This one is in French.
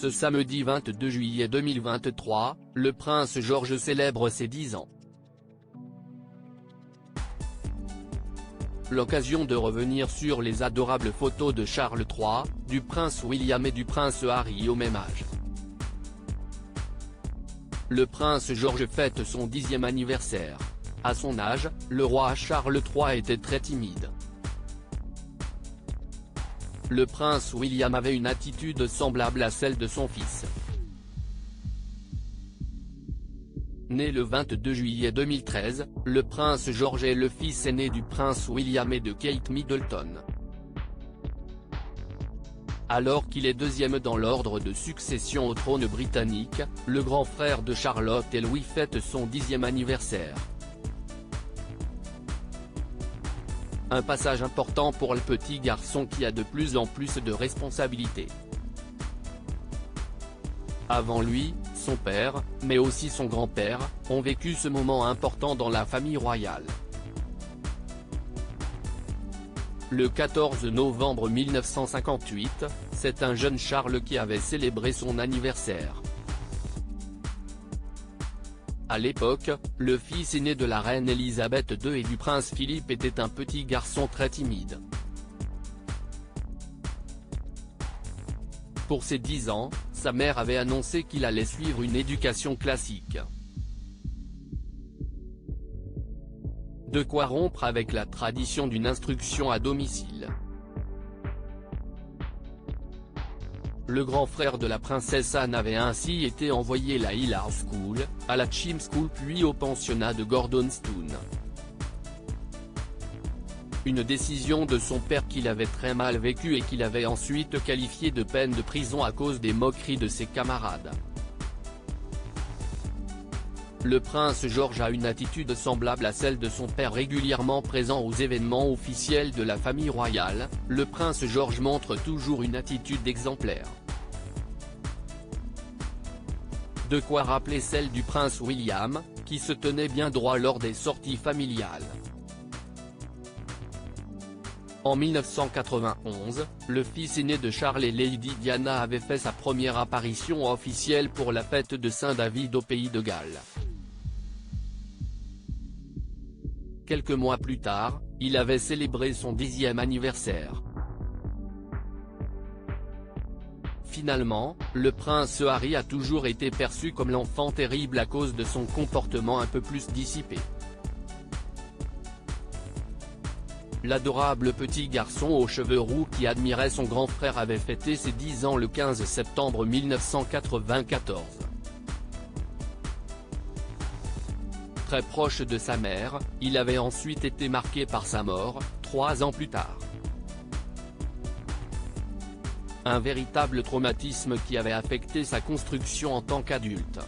Ce samedi 22 juillet 2023, le prince George célèbre ses 10 ans. L'occasion de revenir sur les adorables photos de Charles III, du prince William et du prince Harry au même âge. Le prince George fête son 10e anniversaire. À son âge, le roi Charles III était très timide. Le prince William avait une attitude semblable à celle de son fils. Né le 22 juillet 2013, le prince George est le fils aîné du prince William et de Kate Middleton. Alors qu'il est deuxième dans l'ordre de succession au trône britannique, le grand frère de Charlotte et Louis fête son 10e anniversaire. Un passage important pour le petit garçon qui a de plus en plus de responsabilités. Avant lui, son père, mais aussi son grand-père, ont vécu ce moment important dans la famille royale. Le 14 novembre 1958, c'est un jeune Charles qui avait célébré son anniversaire. À l'époque, le fils aîné de la reine Elisabeth II et du prince Philippe était un petit garçon très timide. Pour ses 10 ans, sa mère avait annoncé qu'il allait suivre une éducation classique. De quoi rompre avec la tradition d'une instruction à domicile. Le grand frère de la princesse Anne avait ainsi été envoyé à la Hillard School, à la Cheam School puis au pensionnat de Gordonstoun. Une décision de son père qu'il avait très mal vécue et qu'il avait ensuite qualifiée de peine de prison à cause des moqueries de ses camarades. Le prince George a une attitude semblable à celle de son père régulièrement présent aux événements officiels de la famille royale, le prince George montre toujours une attitude exemplaire. De quoi rappeler celle du prince William, qui se tenait bien droit lors des sorties familiales. En 1991, le fils aîné de Charles et Lady Diana avait fait sa première apparition officielle pour la fête de Saint-David au Pays de Galles. Quelques mois plus tard, il avait célébré son 10e anniversaire. Finalement, le prince Harry a toujours été perçu comme l'enfant terrible à cause de son comportement un peu plus dissipé. L'adorable petit garçon aux cheveux roux qui admirait son grand frère avait fêté ses 10 ans le 15 septembre 1994. Très proche de sa mère, il avait ensuite été marqué par sa mort, 3 ans plus tard. Un véritable traumatisme qui avait affecté sa construction en tant qu'adulte.